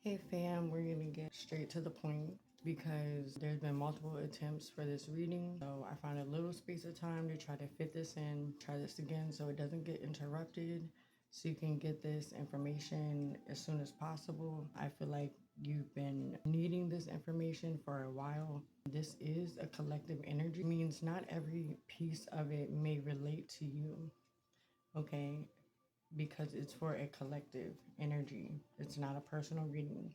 Hey fam, we're gonna get straight to the point because there's been multiple attempts for this reading. So I found a little space of time to try to fit this in, try this again so it doesn't get interrupted, so you can get this information as soon as possible. I feel like you've been needing this information for a while. This is a collective energy. It means not every piece of it may relate to you, okay? Because it's for a collective energy. It's not a personal reading.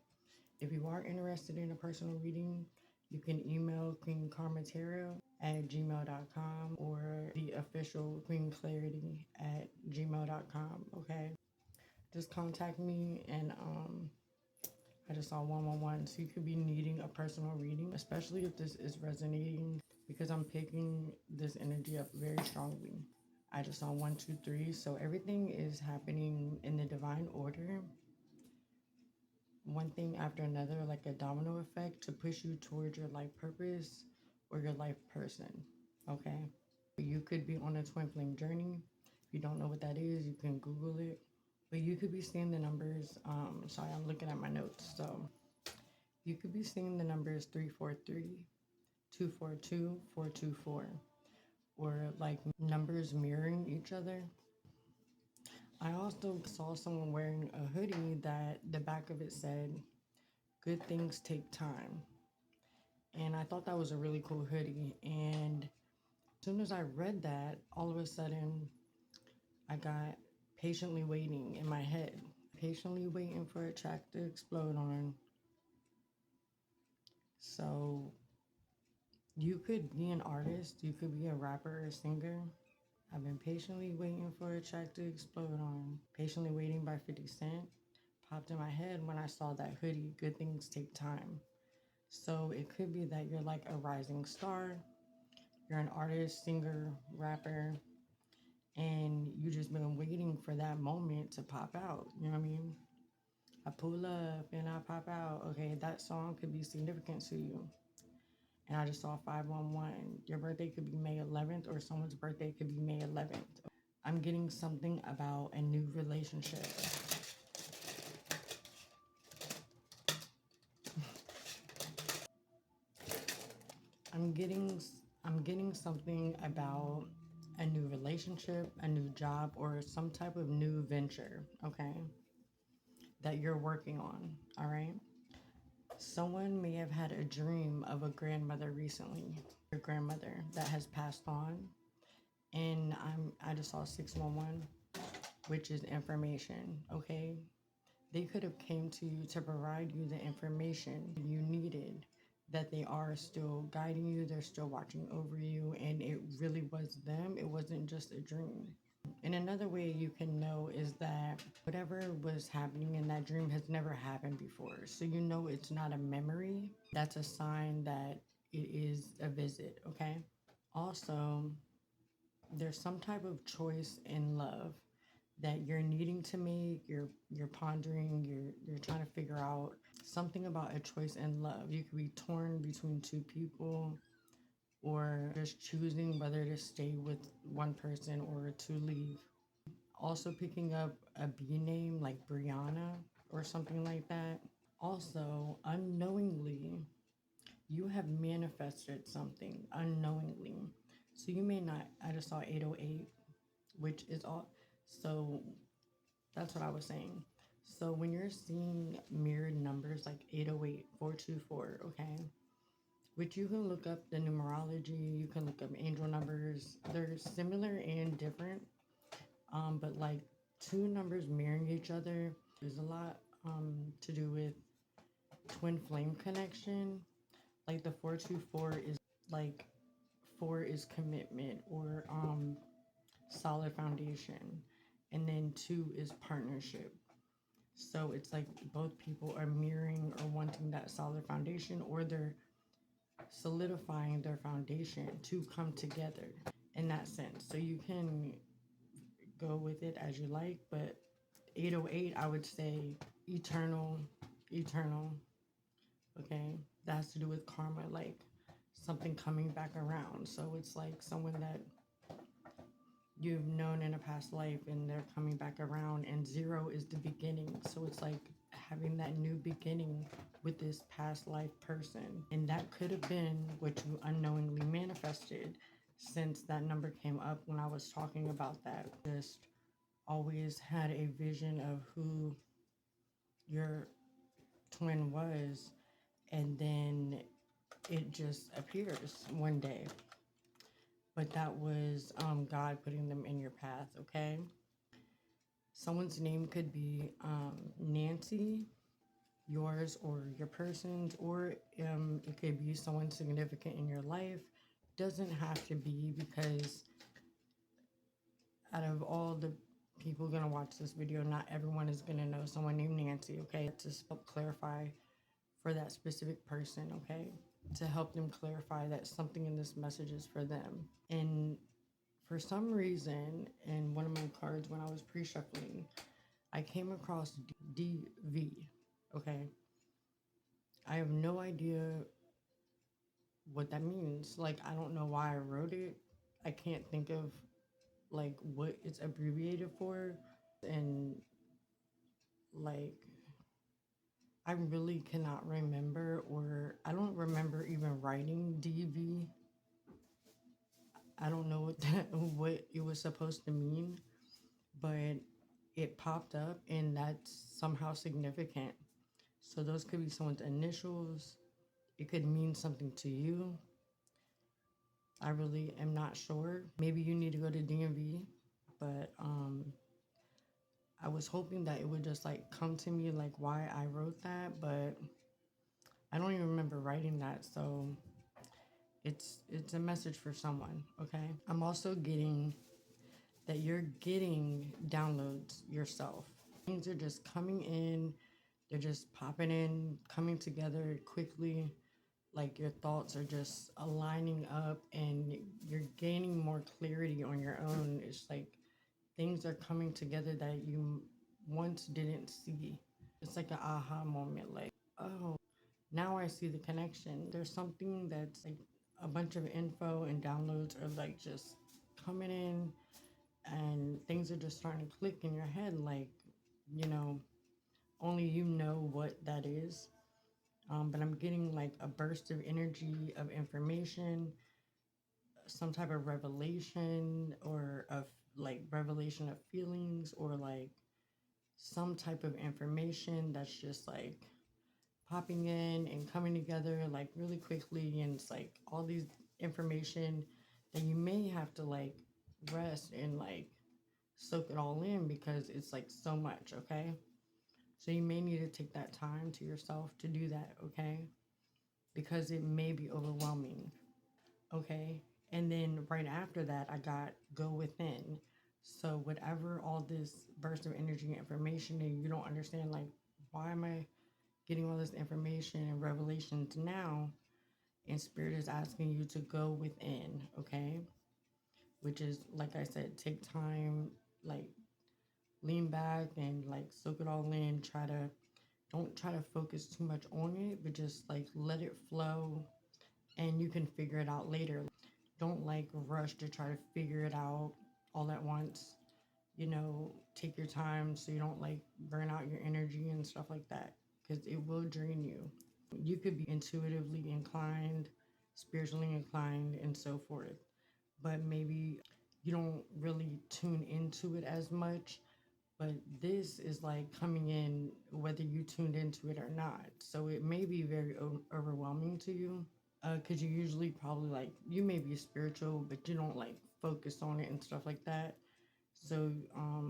If you are interested in a personal reading, you can email queencarmatarot@gmail.com or the official queenclarity@gmail.com. Okay, just contact me, and I just saw 111, so you could be needing a personal reading, especially if this is resonating, because I'm picking this energy up very strongly. I just saw 123, so everything is happening in the divine order, one thing after another, like a domino effect to push you towards your life purpose or your life person. Okay, you could be on a twin flame journey. If you don't know what that is, you can Google it, but you could be seeing the numbers. Sorry, I'm looking at my notes. So you could be seeing the numbers 343, 242, 424, or like numbers mirroring each other. I also saw someone wearing a hoodie that the back of it said, "Good things take time." And I thought that was a really cool hoodie. And as soon as I read that, all of a sudden I got patiently waiting in my head, patiently waiting for a track to explode on. So you could be an artist, you could be a rapper or singer. I've been patiently waiting for a track to explode on. Patiently Waiting by 50 Cent popped in my head when I saw that hoodie, Good Things Take Time. So it could be that you're like a rising star, you're an artist, singer, rapper, and you just been waiting for that moment to pop out. You know what I mean? I pull up and I pop out. Okay, that song could be significant to you. And I just saw 511. Your birthday could be May 11th, or someone's birthday could be May 11th. I'm getting something about a new relationship. I'm getting I'm getting something about a new relationship, a new job, or some type of new venture, okay, that you're working on, all right? Someone may have had a dream of a grandmother recently, your grandmother that has passed on, and I just saw 611, which is information, okay? They could have came to you to provide you the information you needed, that they are still guiding you, they're still watching over you, and it really was them. It wasn't just a dream. And another way you can know is that whatever was happening in that dream has never happened before. So you know it's not a memory. That's a sign that it is a visit, okay? Also, there's some type of choice in love that you're needing to make, you're pondering, you're trying to figure out something about a choice in love. You could be torn between two people, or just choosing whether to stay with one person or to leave. Also picking up a B name like Brianna or something like that. Also, unknowingly, you have manifested something unknowingly. So you may not, I just saw 808, which is all, so that's what I was saying. So when you're seeing mirrored numbers like 808, 424, okay, which you can look up the numerology, you can look up angel numbers. They're similar and different, but like two numbers mirroring each other is a lot to do with twin flame connection. Like the 424 is like, 4 is commitment or solid foundation, and then 2 is partnership. So it's like both people are mirroring or wanting that solid foundation, or they're solidifying their foundation to come together in that sense. So you can go with it as you like, but 808, I would say eternal, eternal. Okay, that has to do with karma, like something coming back around. So it's like someone that you've known in a past life and they're coming back around, and 0 is the beginning. So it's like having that new beginning with this past life person. And that could have been what you unknowingly manifested, since that number came up when I was talking about that. Just always had a vision of who your twin was, and then it just appears one day. But that was God putting them in your path, okay? Someone's name could be Nancy, yours or your person's, or it could be someone significant in your life. Doesn't have to be, because out of all the people gonna watch this video, not everyone is gonna know someone named Nancy, okay? To help clarify for that specific person, okay? To help them clarify that something in this message is for them. And for some reason, in one of my cards when I was pre-shuffling, I came across DV, okay? I have no idea what that means. Like, I don't know why I wrote it. I can't think of like what it's abbreviated for. And like, I really cannot remember, or I don't remember even writing DV. I don't know what it was supposed to mean, but it popped up, and that's somehow significant. So those could be someone's initials. It could mean something to you. I really am not sure. Maybe you need to go to DMV, but I was hoping that it would just like come to me like why I wrote that, but I don't even remember writing that. So it's a message for someone, okay? I'm also getting that you're getting downloads yourself. Things are just coming in, they're just popping in, coming together quickly. Like your thoughts are just aligning up, and you're gaining more clarity on your own. It's like things are coming together that you once didn't see. It's like an aha moment, like, oh, now I see the connection. There's something that's like a bunch of info and downloads are like just coming in, and things are just starting to click in your head, like, you know, only you know what that is. But I'm getting like a burst of energy, of information, some type of revelation, or of like revelation of feelings, or like some type of information that's just like popping in and coming together like really quickly. And it's like all these information that you may have to like rest and like soak it all in, because it's like so much, okay? So you may need to take that time to yourself to do that, okay? Because it may be overwhelming, okay? And then right after that, I got go within. So whatever all this burst of energy and information, and you don't understand, like, why am I getting all this information and revelations now? And Spirit is asking you to go within, okay? Which is, like I said, take time, like lean back and like soak it all in. Don't try to focus too much on it, but just like let it flow, and you can figure it out later. Don't like rush to try to figure it out all at once. Take your time so you don't like burn out your energy and stuff like that, because it will drain you. You could be intuitively inclined, spiritually inclined, and so forth, but maybe you don't really tune into it as much. But this is like coming in whether you tuned into it or not. So it may be very overwhelming to you, because you usually probably like, you may be spiritual, but you don't like focus on it and stuff like that. So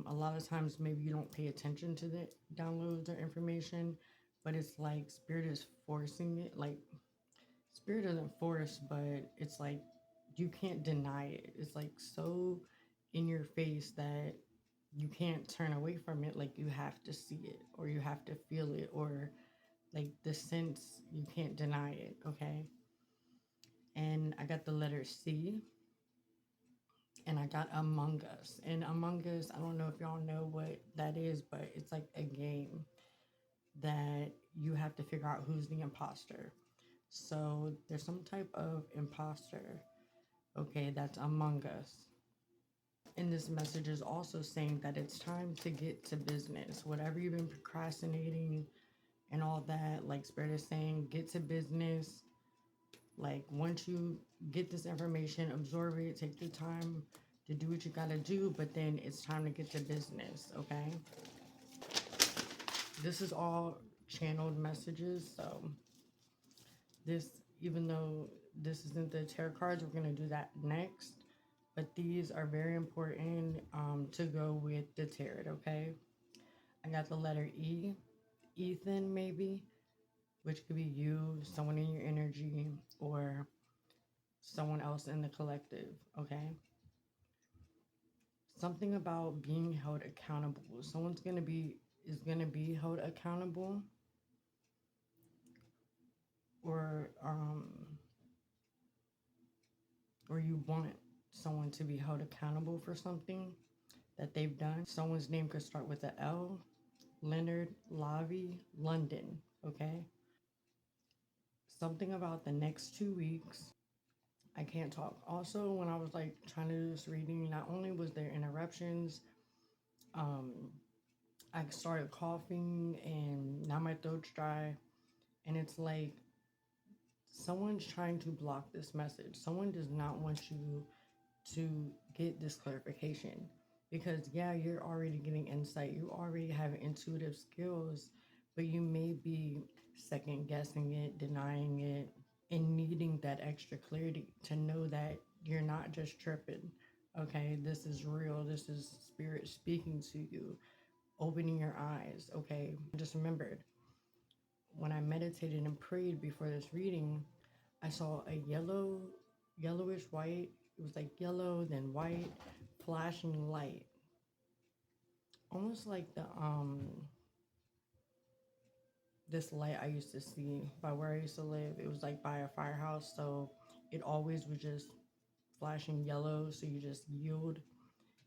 a lot of times maybe you don't pay attention to the downloads or information, but it's like Spirit is forcing it. Like, Spirit doesn't force, but it's like you can't deny it. It's like so in your face that you can't turn away from it. Like, you have to see it, or you have to feel it, or like the sense, you can't deny it, okay? And I got the letter C, and I got Among Us. And Among Us, I don't know if y'all know what that is, but it's like a game that you have to figure out who's the imposter. So there's some type of imposter, okay, that's among us. And this message is also saying that it's time to get to business. Whatever you've been procrastinating, and all that. Like Spirit is saying, get to business. Like once you get this information, absorb it, take the time to do what you gotta do, but then it's time to get to business, okay? This is all channeled messages, so this, even though this isn't the tarot cards, we're gonna do that next. But these are very important to go with the tarot, okay? I got the letter E, Ethan, maybe, which could be you, someone in your energy, or someone else in the collective, okay? Something about being held accountable. Someone's gonna be is gonna be held accountable, or or you want someone to be held accountable for something that they've done. Someone's name could start with a L. Leonard, Lavi, London. Okay. Something about the next 2 weeks. I can't talk. Also, when I was like trying to do this reading, not only was there interruptions, um, I started coughing and now my throat's dry. And it's like someone's trying to block this message. Someone does not want you to get this clarification because, yeah, you're already getting insight, you already have intuitive skills, but you may be second guessing it, denying it, and needing that extra clarity to know that you're not just tripping. Okay, this is real, this is spirit speaking to you, opening your eyes. Okay, I just remembered when I meditated and prayed before this reading, I saw a yellowish white. It was like yellow, then white, flashing light. Almost like the this light I used to see by where I used to live. It was like by a firehouse, so it always was just flashing yellow. So you just yield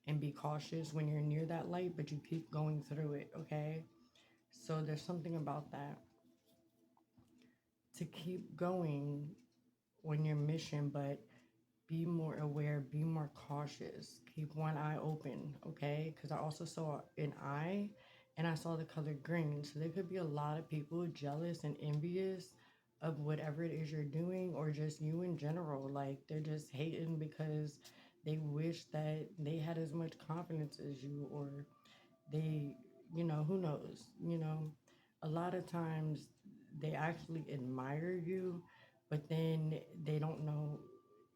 and be cautious when you're near that light, but you keep going through it. Okay. So there's something about that to keep going on your mission, but be more aware, be more cautious, keep one eye open, okay? Because I also saw an eye and I saw the color green. So there could be a lot of people jealous and envious of whatever it is you're doing, or just you in general. Like they're just hating because they wish that they had as much confidence as you, or they, who knows, a lot of times they actually admire you, but then they don't know,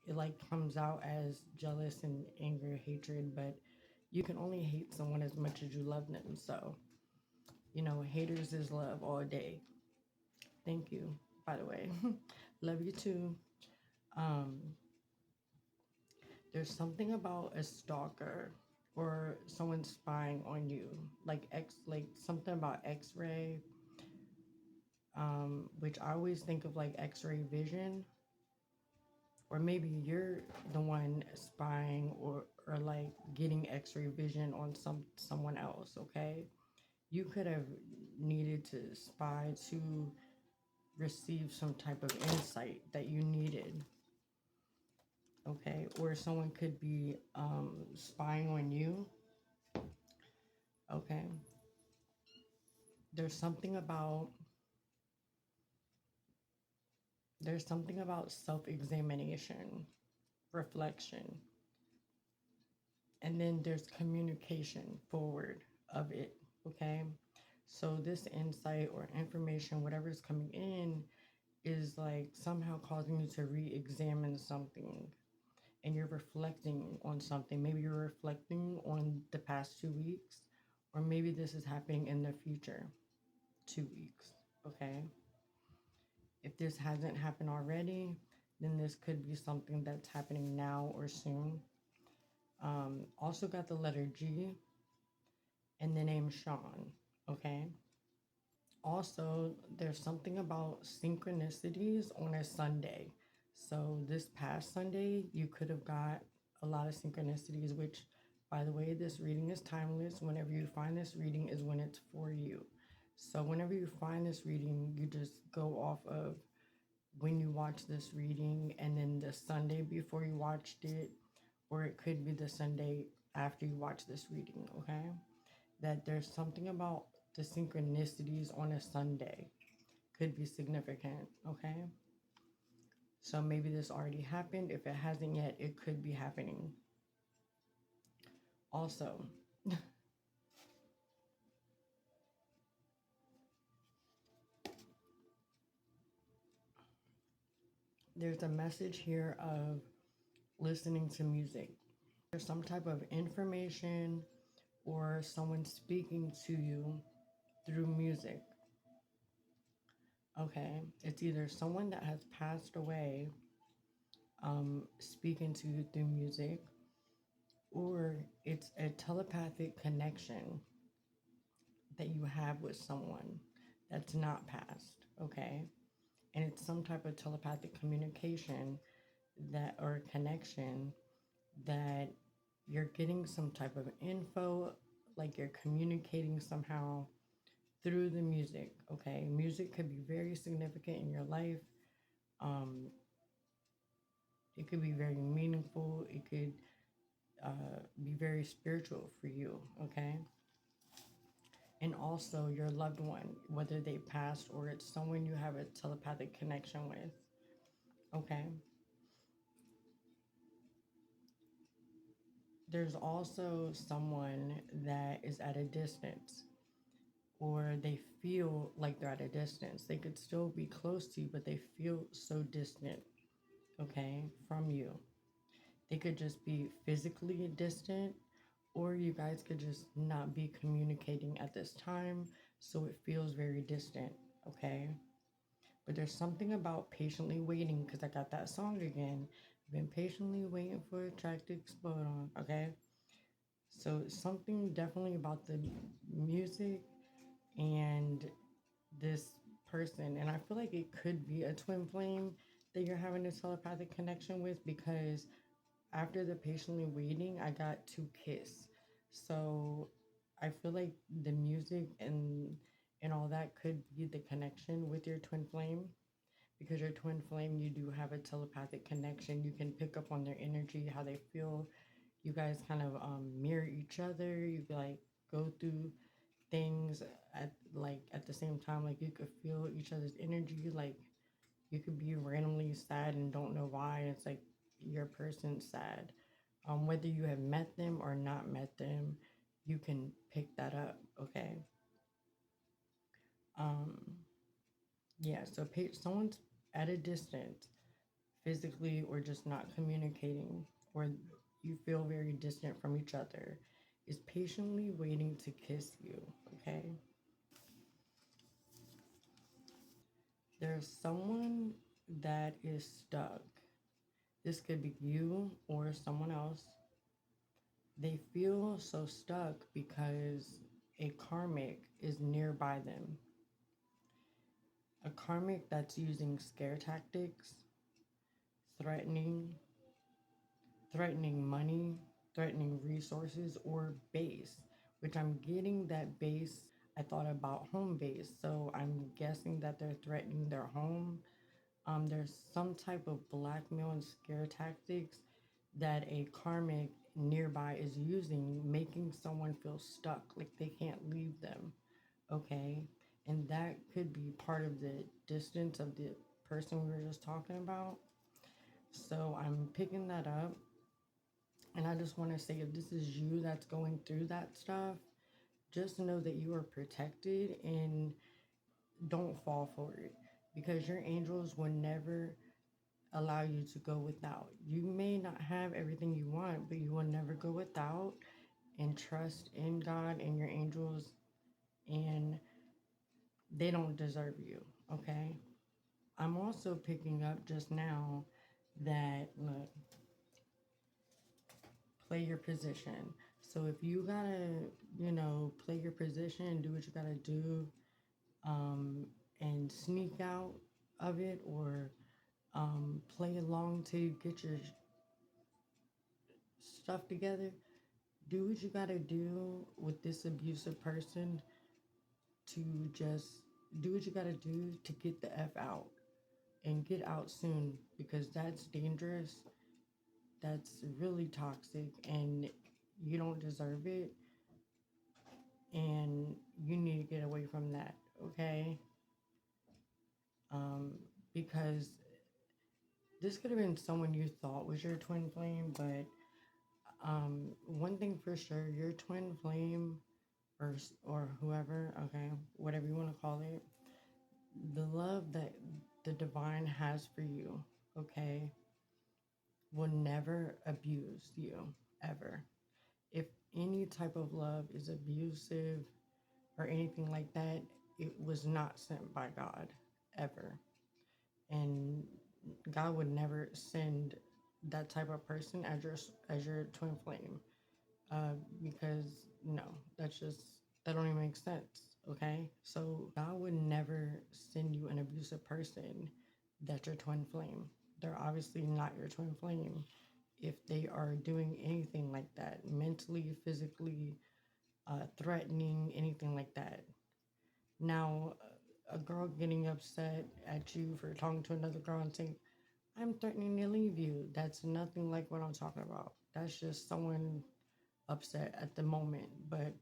it like comes out as jealous and anger, hatred, but you can only hate someone as much as you love them. So, haters is love all day. Thank you, by the way. Love you too. um there's something about a stalker or someone spying on you, like something about x-ray, which I always think of like x-ray vision, or maybe you're the one spying, or like getting x-ray vision on someone else. Okay, you could have needed to spy to receive some type of insight that you needed. Okay, or someone could be spying on you. Okay, there's something about self-examination, reflection, and then there's communication forward of it. Okay, so this insight or information, whatever is coming in, is like somehow causing you to re-examine something, and you're reflecting on something. Maybe you're reflecting on the past 2 weeks, or maybe this is happening in the future 2 weeks. Okay, if this hasn't happened already, then this could be something that's happening now or soon. Also got the letter G and the name Sean. Okay. Also, there's something about synchronicities on a Sunday. So this past Sunday, you could have got a lot of synchronicities, which, by the way, this reading is timeless. Whenever you find this reading is when it's for you. So whenever you find this reading, you just go off of when you watch this reading and then the Sunday before you watched it, or it could be the Sunday after you watch this reading, okay? That there's something about the synchronicities on a Sunday. could be significant, okay? So maybe this already happened. If it hasn't yet, it could be happening. Also, there's a message here of listening to music. There's some type of information or someone speaking to you through music. Okay, it's either someone that has passed away speaking to you through music, or it's a telepathic connection that you have with someone that's not passed. Okay, and it's some type of telepathic communication that or connection that you're getting some type of info, like you're communicating somehow through the music. Okay, music could be very significant in your life. um it could be very meaningful. It could be very spiritual for you. Okay, and also your loved one, whether they passed or it's someone you have a telepathic connection with. Okay, there's also someone that is at a distance, or they feel like they're at a distance. They could still be close to you, but they feel so distant, okay, from you. They could just be physically distant, or you guys could just not be communicating at this time, so it feels very distant, okay? But there's something about patiently waiting, because I got that song again. I've been patiently waiting for a track to explode on, okay? So something definitely about the music and this person. And I feel like it could be a twin flame that you're having a telepathic connection with, because after the patiently waiting, I got to kiss. So I feel like the music and all that could be the connection with your twin flame, because your twin flame, you do have a telepathic connection. You can pick up on their energy, how they feel. You guys kind of mirror each other. You like go through things at the same time. Like you could feel each other's energy. Like you could be randomly sad and don't know why. It's like your person's sad. Whether you have met them or not met them, you can pick that up. Okay. Um, yeah. So someone's at a distance, physically, or just not communicating, or you feel very distant from each other, is patiently waiting to kiss you. Okay. There's someone that is stuck. This could be you or someone else. They feel so stuck because a karmic is nearby them. A karmic that's using scare tactics, threatening, threatening money, threatening resources, or base, which I'm getting that base. I thought about home base, so I'm guessing that they're threatening their home. There's some type of blackmail and scare tactics that a karmic nearby is using, making someone feel stuck, like they can't leave them. Okay. And that could be part of the distance of the person we were just talking about. So I'm picking that up. And I just want to say, if this is you that's going through that stuff, just know that you are protected and don't fall for it, because your angels will never allow you to go without. You may not have everything you want, but you will never go without. And trust in God and your angels, and they don't deserve you, okay? I'm also picking up just now that, look, play your position. So if you gotta, play your position, do what you gotta do, um, and sneak out of it, or play along to get your stuff together, do what you gotta do with this abusive person, to just do what you gotta do to get the F out, and get out soon, because that's dangerous. That's really toxic, and you don't deserve it, and you need to get away from that, okay? um, because this could have been someone you thought was your twin flame, but one thing for sure, your twin flame or whoever, okay, whatever you want to call it, the love that the divine has for you, okay, will never abuse you ever. If any type of love is abusive or anything like that, it was not sent by God ever. And God would never send that type of person as your twin flame, because no, that's just that don't even make sense. Okay, so God would never send you an abusive person that's your twin flame. They're obviously not your twin flame if they are doing anything like that, mentally, physically, threatening, anything like that. Now, a girl getting upset at you for talking to another girl and saying, I'm threatening to leave you. That's nothing like what I'm talking about. That's just someone upset at the moment. But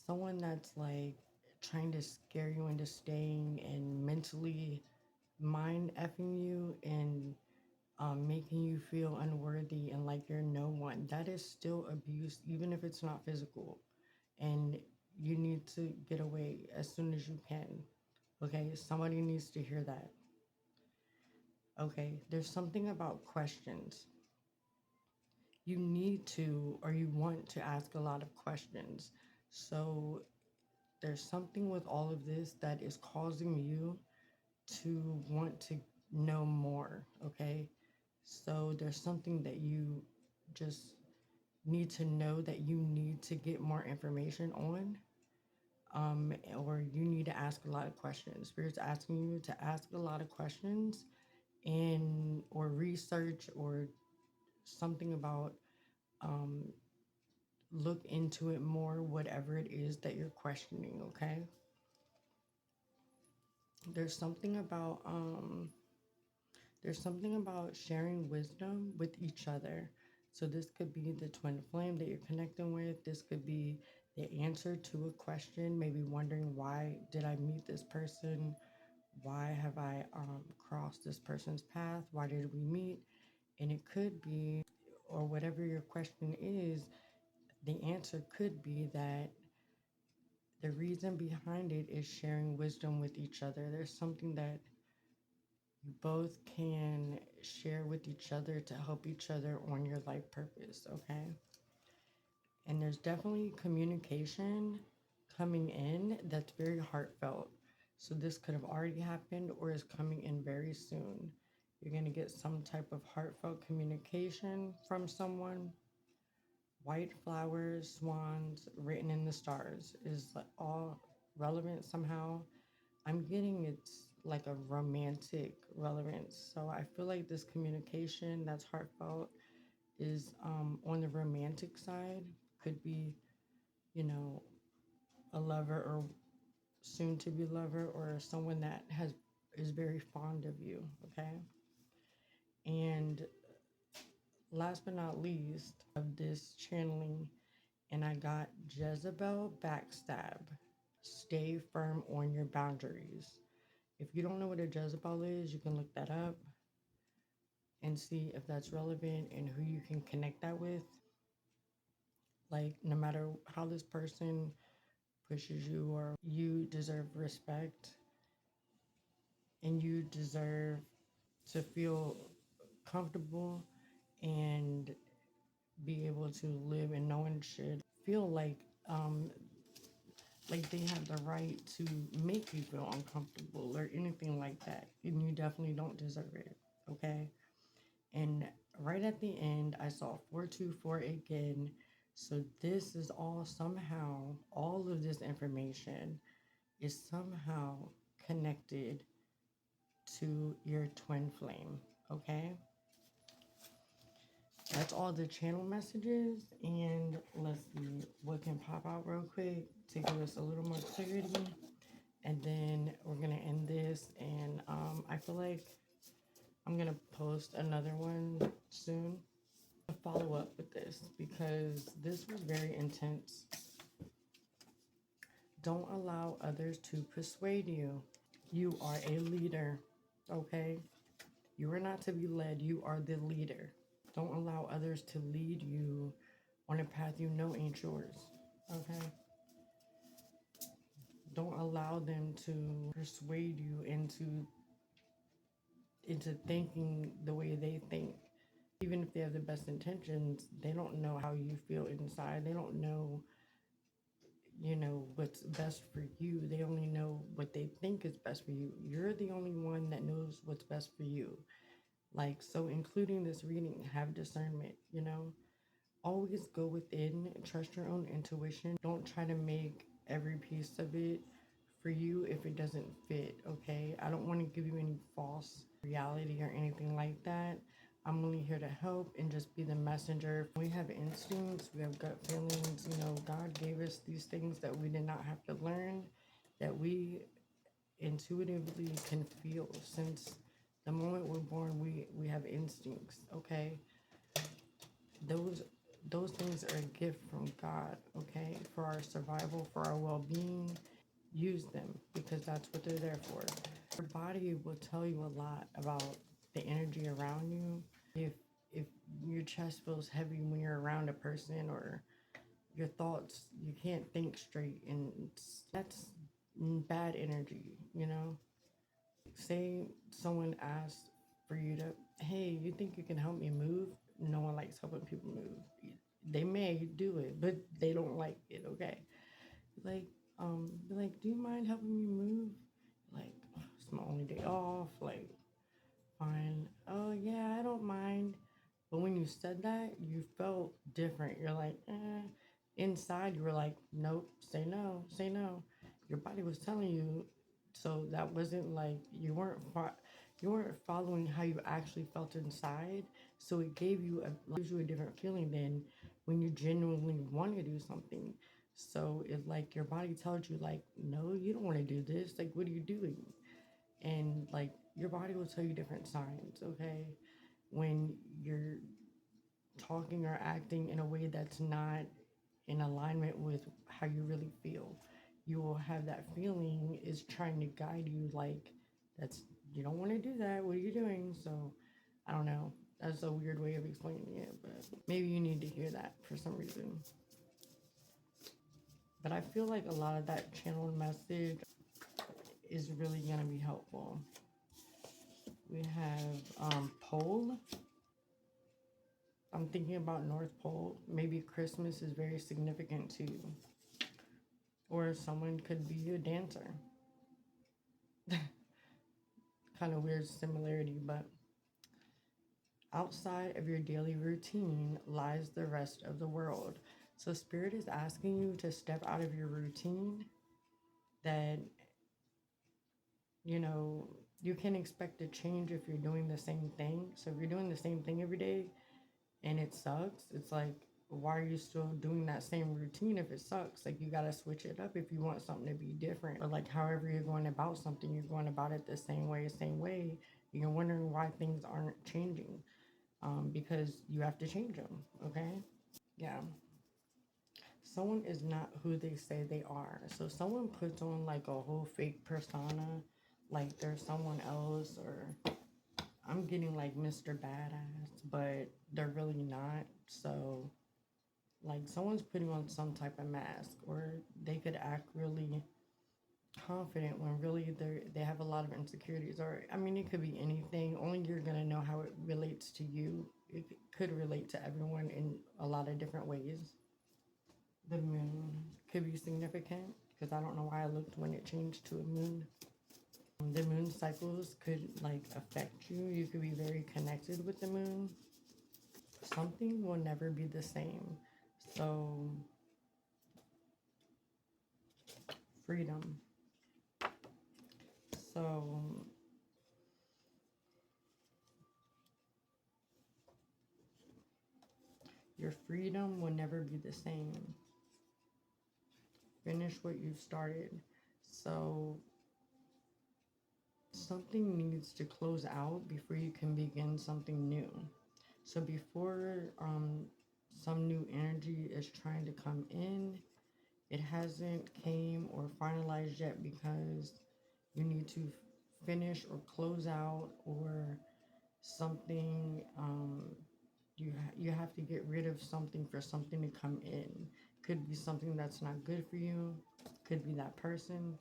someone that's like trying to scare you into staying and mentally mind effing you and making you feel unworthy and like you're no one, that is still abuse, even if it's not physical. And you need to get away as soon as you can. Okay, somebody needs to hear that. Okay, there's something about questions. You need to, or you want to ask a lot of questions. So there's something with all of this that is causing you to want to know more. Okay, so there's something that you just need to know that you need to get more information on, or you need to ask a lot of questions. Spirit's asking you to ask a lot of questions and or research or something about, um, look into it more, whatever it is that you're questioning. Okay, there's something about there's something about sharing wisdom with each other. So this could be the twin flame that you're connecting with. This could be the answer to a question, maybe wondering, why did I meet this person? Why have I crossed this person's path? Why did we meet? And it could be, or whatever your question is, the answer could be that the reason behind it is sharing wisdom with each other. There's something that you both can share with each other to help each other on your life purpose, okay? And there's definitely communication coming in that's very heartfelt. So this could have already happened or is coming in very soon. You're going to get some type of heartfelt communication from someone. White flowers, swans, written in the stars is like all relevant somehow. I'm getting it's like a romantic relevance. So I feel like this communication that's heartfelt is, on the romantic side. Could be, you know, a lover or soon to be lover or someone that has is very fond of you, okay? And last but not least of this channeling, and I got Jezebel backstab. Stay firm on your boundaries. If you don't know what a Jezebel is, you can look that up and see if that's relevant and who you can connect that with. Like, no matter how this person pushes you, or you deserve respect and you deserve to feel comfortable and be able to live, and no one should feel um like they have the right to make you feel uncomfortable or anything like that, and you definitely don't deserve it. Okay, and right at the end I saw 424 again. So this is all somehow, all of this information is somehow connected to your twin flame. Okay, that's all the channel messages, and let's see what can pop out real quick to give us a little more clarity, and then we're gonna end this. And I feel like I'm gonna post another one soon to follow up with this because this was very intense. Don't allow others to persuade you. You are a leader, okay? You are not to be led, you are the leader. Don't allow others to lead you on a path you know ain't yours, okay? Don't allow them to persuade you into thinking the way they think. Even if they have the best intentions, they don't know how you feel inside. They don't know, what's best for you. They only know what they think is best for you. You're the only one that knows what's best for you. Like, so including this reading, have discernment. Always go within, trust your own intuition. Don't try to make every piece of it for you if it doesn't fit, okay? I don't want to give you any false reality or anything like that. I'm only here to help and just be the messenger. We have instincts, we have gut feelings. God gave us these things that we did not have to learn, that we intuitively can feel. Since the moment we're born, we have instincts, okay? Those those things are a gift from God, okay? For our survival, for our well-being. Use them because that's what they're there for. Your body will tell you a lot about the energy around you. If your chest feels heavy when you're around a person, or your thoughts, you can't think straight, and that's bad energy. Say someone asks for you to, hey, you think you can help me move? No one likes helping people move. They may do it, but they don't like it, okay? Like, be like, do you mind helping me move? Like, it's my only day off. Like, fine. Oh, yeah, I don't mind. But when you said that, you felt different. You're like, eh. Inside, you were like, nope, say no, say no. Your body was telling you. So that wasn't like you weren't following how you actually felt inside. So it gives you a different feeling than when you genuinely want to do something. So it like your body tells you like, no, you don't want to do this. Like, what are you doing? And like your body will tell you different signs, okay? When you're talking or acting in a way that's not in alignment with how you really feel, you will have that feeling is trying to guide you, like, that's, you don't want to do that, what are you doing? So I don't know, that's a weird way of explaining it, but maybe you need to hear that for some reason. But I feel like a lot of that channeled message is really going to be helpful. We have pole. I'm thinking about North Pole. Maybe Christmas is very significant to you. Or someone could be a dancer. Kind of weird similarity, but outside of your daily routine lies the rest of the world. So Spirit is asking you to step out of your routine, that, you know, you can expect a change if you're doing the same thing. So if you're doing the same thing every day, and it sucks, it's like, why are you still doing that same routine if it sucks? Like, you gotta switch it up if you want something to be different. Or like, however you're going about something, you're going about it the same way. You're wondering why things aren't changing, because you have to change them, okay? Yeah. Someone is not who they say they are. So someone puts on like a whole fake persona, like they're someone else, or I'm getting like Mr. Badass, but they're really not. So like someone's putting on some type of mask, or they could act really confident when really they have a lot of insecurities. Or I mean, it could be anything. Only you're gonna know how it relates to you. It could relate to everyone in a lot of different ways. The moon could be significant because I don't know why I looked when it changed to a moon. The moon cycles could like affect you. You could be very connected with the moon. Something will never be the same. So, freedom. So, your freedom will never be the same. Finish what you've started. So, something needs to close out before you can begin something new. So, before some new energy is trying to come in, it hasn't came or finalized yet because You need to finish or close out or something. You have to get rid of something for something to come in. Could be something that's not good for you. Could be that person.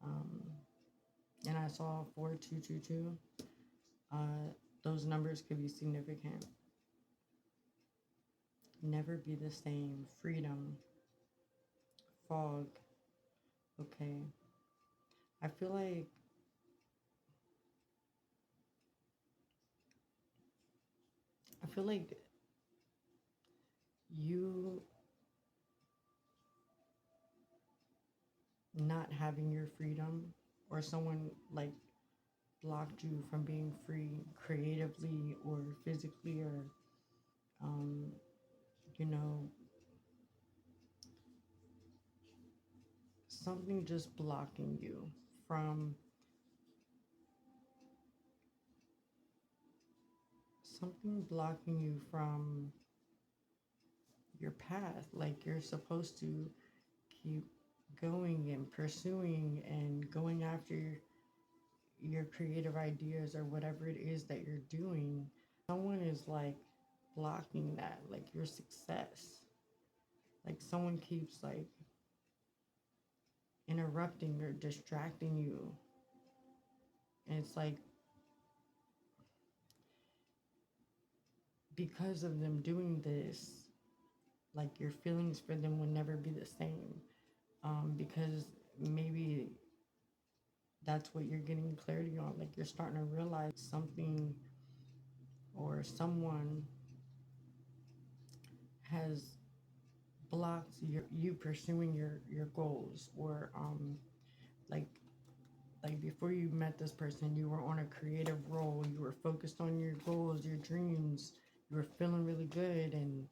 Um, and I saw 4222. Those numbers could be significant. Never be the same. Freedom. Fog. Okay. I feel like I feel like you not having your freedom, or someone like blocked you from being free creatively or physically, or um, you know, something just blocking you from something blocking you from your path. Like you're supposed to keep going and pursuing and going after your creative ideas or whatever it is that you're doing. Someone is like blocking that, like your success. Like someone keeps like interrupting or distracting you. And it's like because of them doing this, like your feelings for them will never be the same. Because maybe that's what you're getting clarity on. Like you're starting to realize something or someone has blocked you pursuing your goals, or like before you met this person, you were on a creative role, you were focused on your goals, your dreams, you were feeling really good, and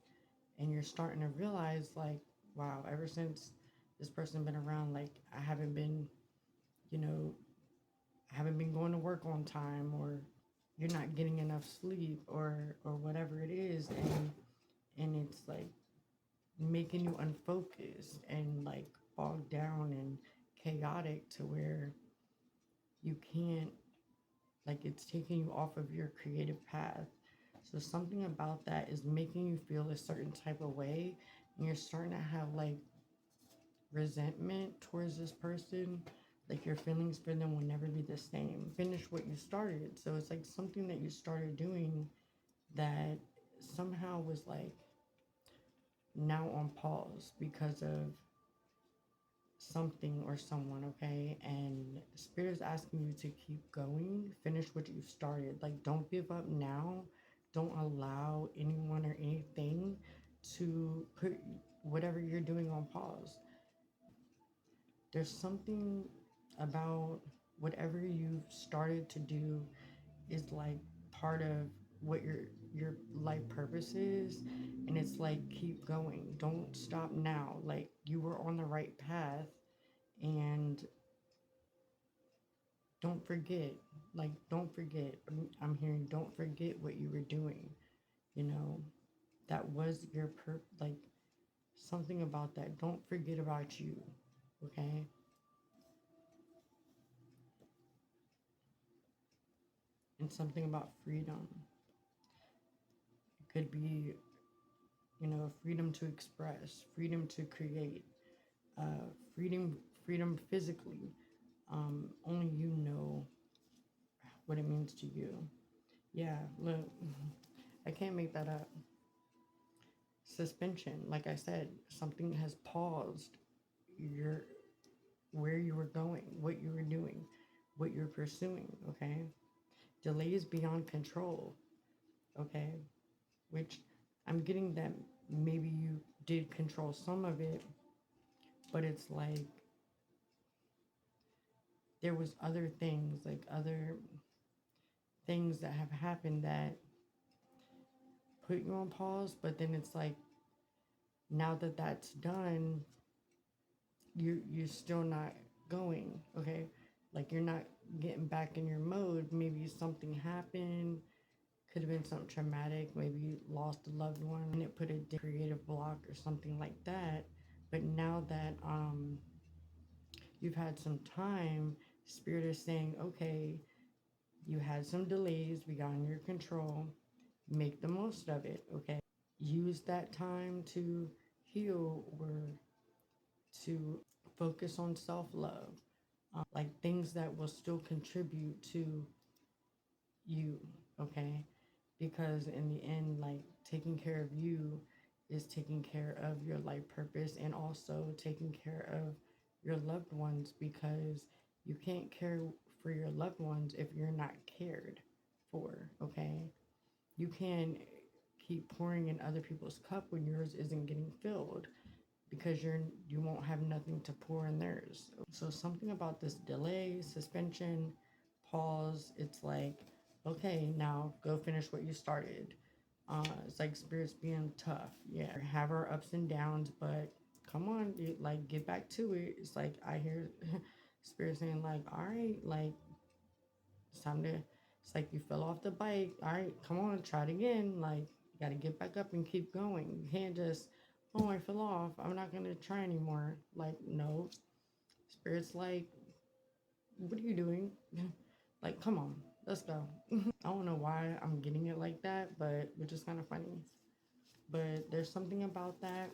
you're starting to realize like, wow, ever since this person been around, like I haven't been, you know, I haven't been going to work on time, or you're not getting enough sleep, or whatever it is, and it's like making you unfocused and like bogged down and chaotic to where you can't, like it's taking you off of your creative path. So something about that is making you feel a certain type of way, and you're starting to have like resentment towards this person. Like your feelings for them will never be the same. Finish what you started. So it's like something that you started doing that somehow was like now on pause because of something or someone, okay? And Spirit is asking you to keep going, finish what you've started. Like, don't give up now. Don't allow anyone or anything to put whatever you're doing on pause. There's something about whatever you've started to do is like part of what your life purpose is, and it's like keep going, don't stop now. Like you were on the right path, and don't forget, like don't forget. I'm hearing don't forget what you were doing, you know, that was your like something about that. Don't forget about you, okay? And something about freedom. It could be, you know, freedom to express, freedom to create, freedom, freedom physically. Only you know what it means to you. Yeah, look, I can't make that up. Suspension, like I said, something has paused your where you were going, what you were doing, what you're pursuing, okay? Delays beyond control, okay? Which I'm getting that maybe you did control some of it, but it's like there was other things, like other things that have happened that put you on pause, but then it's like now that that's done, you're still not going, okay? Like you're not getting back in your mode. Maybe something happened, could have been something traumatic, maybe you lost a loved one and it put a creative block or something like that. But now that you've had some time, Spirit is saying, okay, you had some delays, we got under your control. Make the most of it, okay? Use that time to heal or to focus on self love, like things that will still contribute to you, okay? Because in the end, like taking care of you is taking care of your life purpose and also taking care of your loved ones, because you can't care for your loved ones if you're not cared for, okay? You can keep pouring in other people's cup when yours isn't getting filled, because you won't have nothing to pour in theirs. So something about this delay, suspension, pause, it's like, okay, now go finish what you started. It's like spirits being tough. Yeah, have our ups and downs, but come on, like get back to it. It's like I hear spirits saying like, all right, like it's time to. It's like you fell off the bike. All right, come on, try it again. Like you got to get back up and keep going. You can't just, oh, I fell off, I'm not gonna try anymore. Like no, spirits like, what are you doing? Like come on, let's go. I don't know why I'm getting it like that, but which is kind of funny. But there's something about that.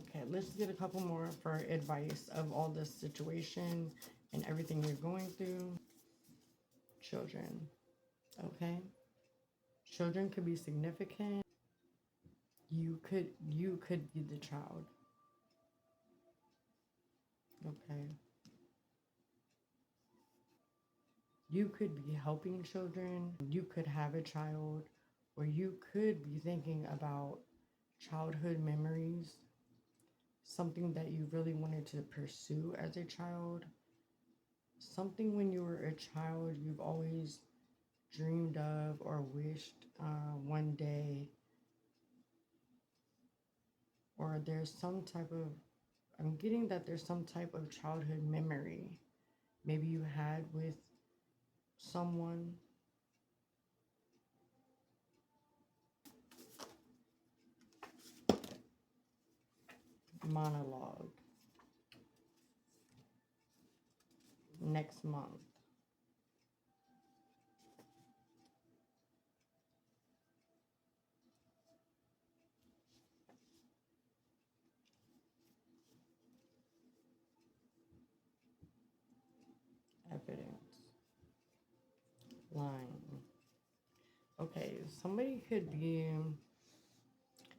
Okay, let's get a couple more for advice of all this situation and everything you're going through. Children, okay? Children could be significant. You could be the child. Okay. You could be helping children. You could have a child, or you could be thinking about childhood memories, something that you really wanted to pursue as a child, something when you were a child you've always dreamed of or wished one day, or there's some type of, I'm getting that there's some type of childhood memory maybe you had with someone. Monologue next month. Evidence. Line. Okay, somebody could be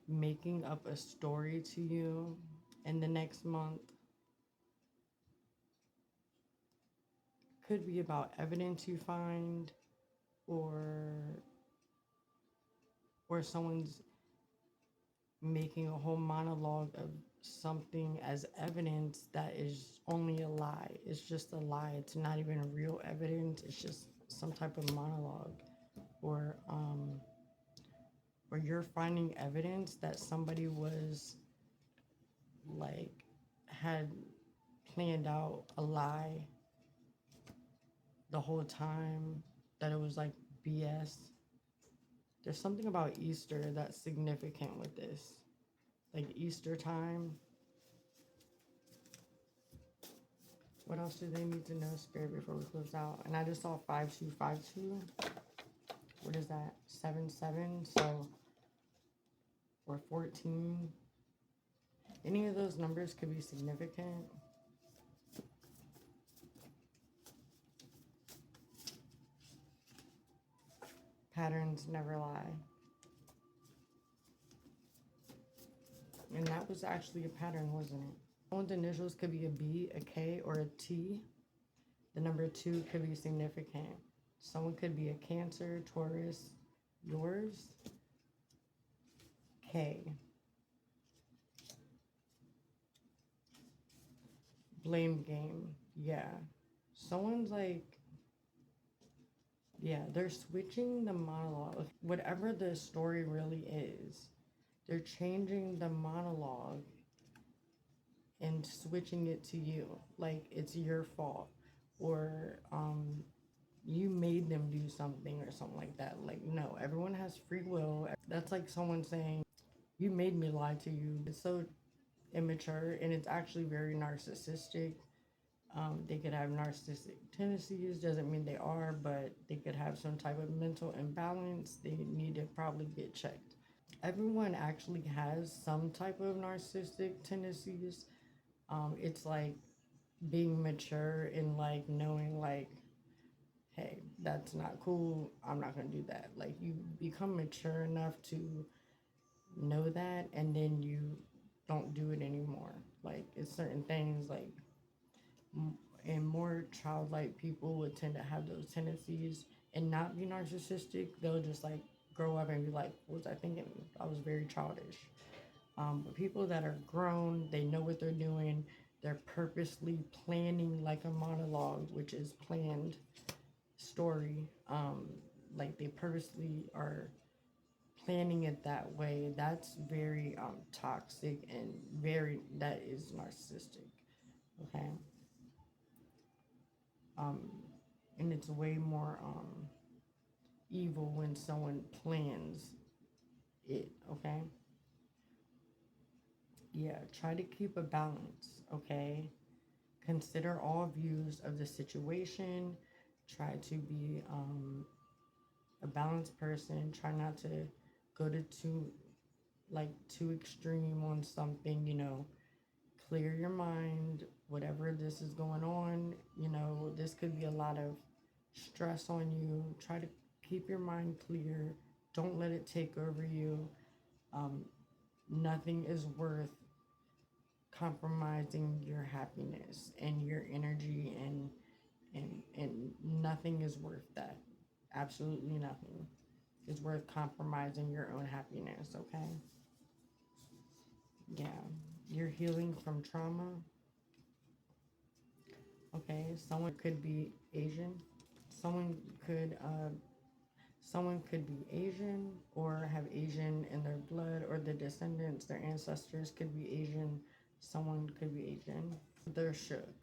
making up a story to you in the next month. Could be about evidence you find, or someone's making a whole monologue of something as evidence that is only a lie. It's just a lie. It's not even a real evidence. It's just some type of monologue, or you're finding evidence that somebody was like had planned out a lie the whole time, that it was like BS. There's something about Easter that's significant with this. Like Easter time. What else do they need to know, Spirit, before we close out? And I just saw 5252. What is that? 77. So, or 14. Any of those numbers could be significant. Patterns never lie. And that was actually a pattern, wasn't it? Someone's initials could be a B, a K, or a T. The number 2 could be significant. Someone could be a Cancer, Taurus. Yours, K. Blame game. Yeah. Someone's like, yeah, they're switching the monologue. Whatever the story really is, they're changing the monologue and switching it to you. Like it's your fault. Or you made them do something or something like that. Like, no, everyone has free will. That's like someone saying, you made me lie to you. It's so immature, and it's actually very narcissistic. They could have narcissistic tendencies, doesn't mean they are, but they could have some type of mental imbalance. They need to probably get checked. Everyone actually has some type of narcissistic tendencies. It's like being mature and like knowing like, hey, that's not cool. I'm not gonna do that. Like you become mature enough to know that, and then you don't do it anymore. Like it's certain things like, and more childlike people would tend to have those tendencies and not be narcissistic. They'll just like grow up and be like, what was I thinking? I was very childish. But people that are grown, they know what they're doing. They're purposely planning like a monologue, which is planned story. Like they purposely are planning it that way. That's very toxic and very, that is narcissistic. Okay. Um, and it's way more evil when someone plans it. Okay. Yeah. Try to keep a balance. Okay. Consider all views of the situation. Try to be a balanced person. Try not to go to too extreme on something. Clear your mind. Whatever this is going on, this could be a lot of stress on you. Try to keep your mind clear. Don't let it take over you. Um, Nothing is worth compromising your happiness and your energy, and nothing is worth that. Absolutely nothing is worth compromising your own happiness. Okay. Yeah. You're healing from trauma. Okay. Someone could be Asian. Someone could uh, someone could be Asian or have Asian in their blood, or their descendants, their ancestors could be Asian. Someone could be Asian. They're shook.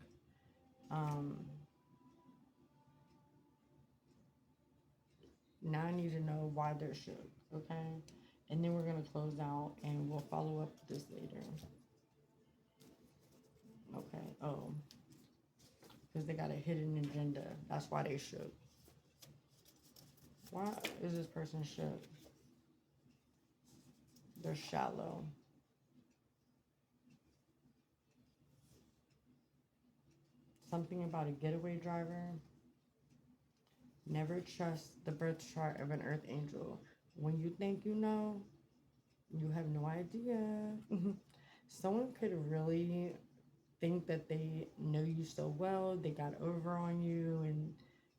Um, Now I need to know why they're shook, okay? And then we're gonna close out and we'll follow up with this later. Okay. Oh, because they got a hidden agenda. That's why they shook. Why is this person shook? They're shallow. Something about a getaway driver. Never trust the birth chart of an earth angel. When you think you know, you have no idea. Someone could really think that they know you so well, they got over on you,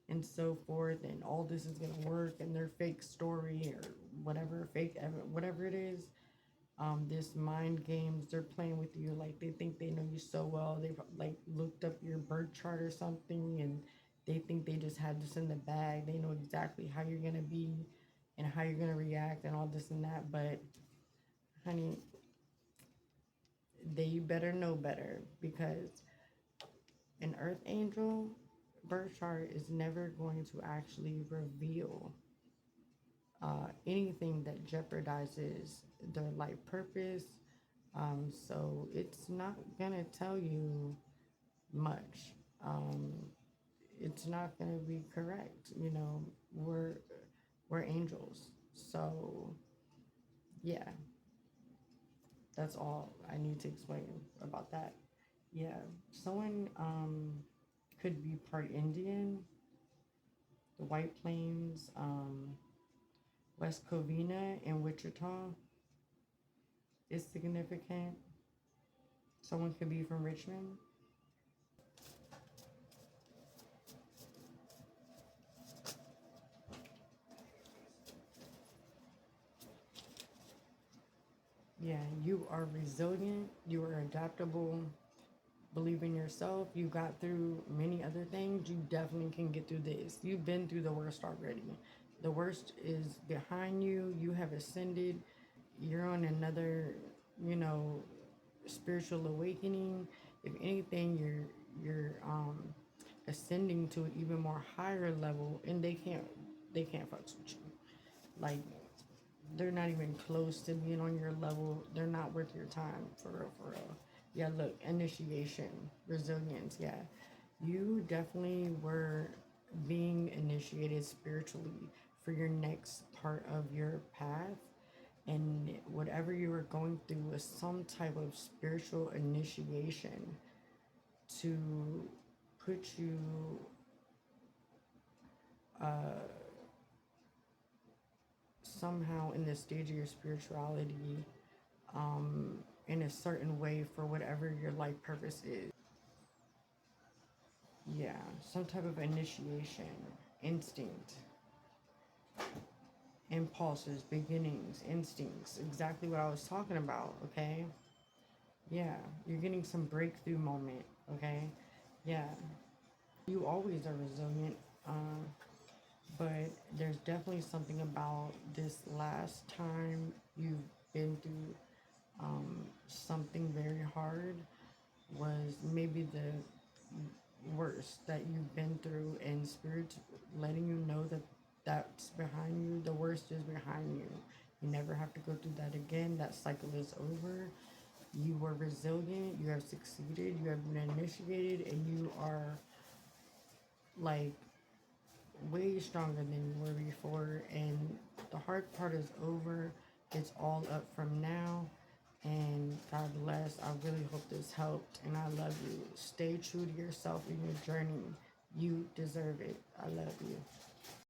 and so forth, and all this is gonna work, and their fake story or whatever, whatever it is. This mind games they're playing with you, like they think they know you so well. They've like looked up your birth chart or something, and they think they just had this in the bag. They know exactly how you're gonna be and how you're gonna react and all this and that. But honey, they better know better, because an earth angel birth chart is never going to actually reveal anything that jeopardizes their life purpose. So it's not gonna tell you much. Um, it's not gonna be correct. We're angels. So yeah, that's all I need to explain about that. Yeah, someone could be part Indian, the White Plains, West Covina in Wichita is significant. Someone could be from Richmond. Yeah, you are resilient, you are adaptable, believe in yourself. You got through many other things. You definitely can get through this. You've been through the worst already. The worst is behind you. You have ascended. You're on another, you know, spiritual awakening. If anything, you're ascending to an even more higher level, and they can't fuck with you. Like they're not even close to being on your level. They're not worth your time, for real, for real. Yeah, look, initiation, resilience, yeah. You definitely were being initiated spiritually for your next part of your path. And whatever you were going through was some type of spiritual initiation to put you somehow in the stage of your spirituality in a certain way for whatever your life purpose is. Yeah, some type of initiation, instinct, impulses, beginnings, instincts, exactly what I was talking about, okay? Yeah, you're getting some breakthrough moment, okay? Yeah, you always are resilient, but there's definitely something about this last time you've been through something very hard was maybe the worst that you've been through, and spirit letting you know that that's behind you. The worst is behind you. You never have to go through that again. That cycle is over. You were resilient. You have succeeded. You have been initiated, and you are like way stronger than you were before. And the hard part is over. It's all up from now. And God bless. I really hope this helped. And I love you. Stay true to yourself in your journey. You deserve it. I love you.